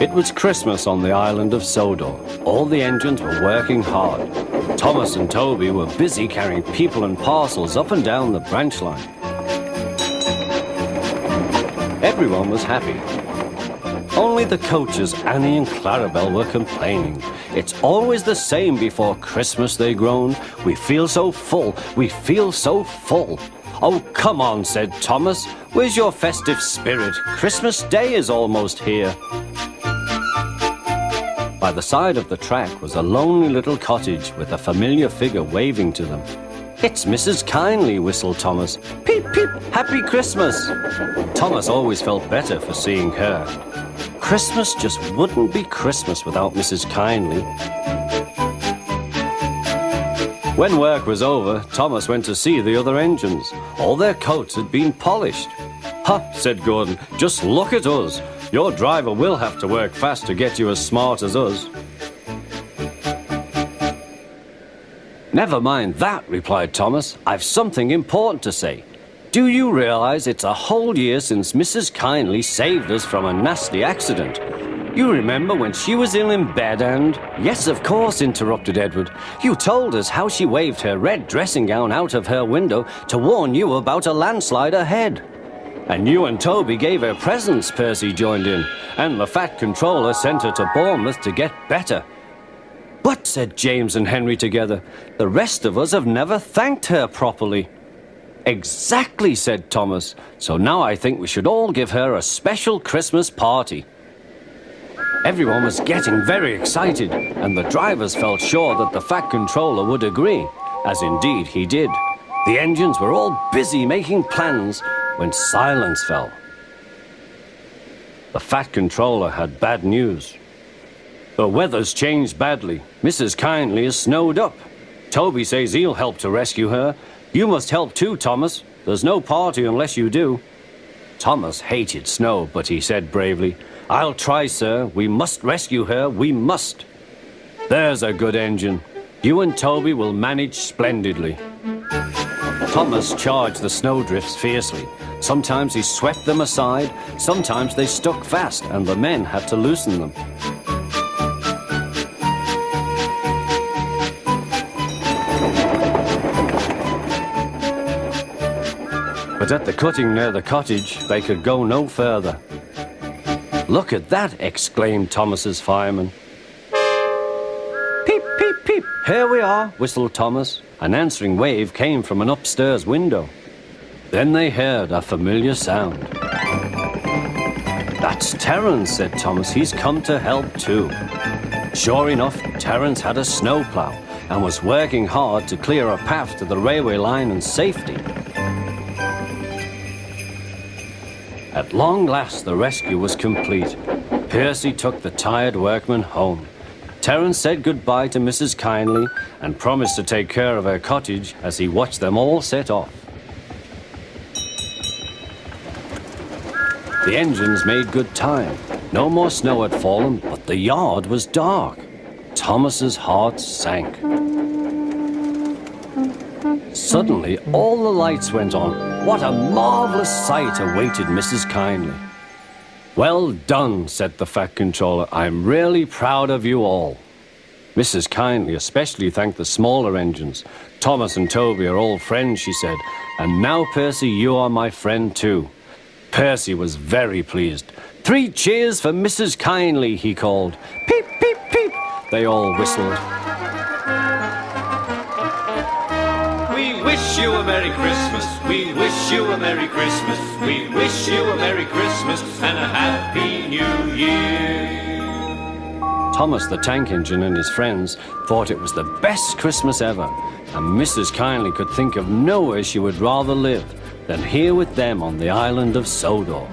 It was Christmas on the island of Sodor. All the engines were working hard. Thomas and Toby were busy carrying people and parcels up and down the branch line. Everyone was happy. Only the coaches, Annie and Clarabelle, were complaining. It's always the same before Christmas, they groaned. We feel so full, we feel so full. Oh, come on, said Thomas. Where's your festive spirit? Christmas Day is almost here. By the side of the track was a lonely little cottage with a familiar figure waving to them. It's Mrs. Kindly, whistled Thomas. Peep, peep, Happy Christmas! Thomas always felt better for seeing her. Christmas just wouldn't be Christmas without Mrs. Kindly. When work was over, Thomas went to see the other engines. All their coats had been polished. Ha, said Gordon, just look at us. Your driver will have to work fast to get you as smart as us. Never mind that, replied Thomas. I've something important to say. Do you realize it's a whole year since Mrs. Kindly saved us from a nasty accident? You remember when she was ill in bed and... Yes, of course, interrupted Edward. You told us how she waved her red dressing gown out of her window to warn you about a landslide ahead. And you and Toby gave her presents, Percy joined in. And the Fat Controller sent her to Bournemouth to get better. But, said James and Henry together, the rest of us have never thanked her properly. Exactly, said Thomas. So now I think we should all give her a special Christmas party. Everyone was getting very excited, and the drivers felt sure that the Fat Controller would agree, as indeed he did. The engines were all busy making plans when silence fell. The Fat Controller had bad news. The weather's changed badly. Mrs. Kindly is snowed up. Toby says he'll help to rescue her. You must help too, Thomas. There's no party unless you do. Thomas hated snow, but he said bravely, I'll try, sir. We must rescue her. We must. There's a good engine. You and Toby will manage splendidly. Thomas charged the snowdrifts fiercely. Sometimes he swept them aside, sometimes they stuck fast, and the men had to loosen them. But at the cutting near the cottage, they could go no further. Look at that, exclaimed Thomas's fireman. Peep, peep, peep, here we are, whistled Thomas. An answering wave came from an upstairs window. Then they heard a familiar sound. That's Terence, said Thomas. He's come to help too. Sure enough, Terence had a snowplow and was working hard to clear a path to the railway line in safety. At long last, the rescue was complete. Percy took the tired workmen home. Terence said goodbye to Mrs. Kindly and promised to take care of her cottage as he watched them all set off. The engines made good time. No more snow had fallen, but the yard was dark. Thomas's heart sank. Suddenly, all the lights went on. What a marvelous sight awaited Mrs. Kindly. Well done, said the Fat Controller. I'm really proud of you all. Mrs. Kindly especially thanked the smaller engines. Thomas and Toby are all friends, she said. And now, Percy, you are my friend too. Percy was very pleased. 3 cheers for Mrs. Kindly, he called. Peep, peep, peep. They all whistled. We wish you a Merry Christmas. We wish you a Merry Christmas. We wish you a Merry Christmas and a Happy New Year. Thomas the Tank Engine and his friends thought it was the best Christmas ever, and Mrs. Kindly could think of nowhere she would rather live than here with them on the island of Sodor.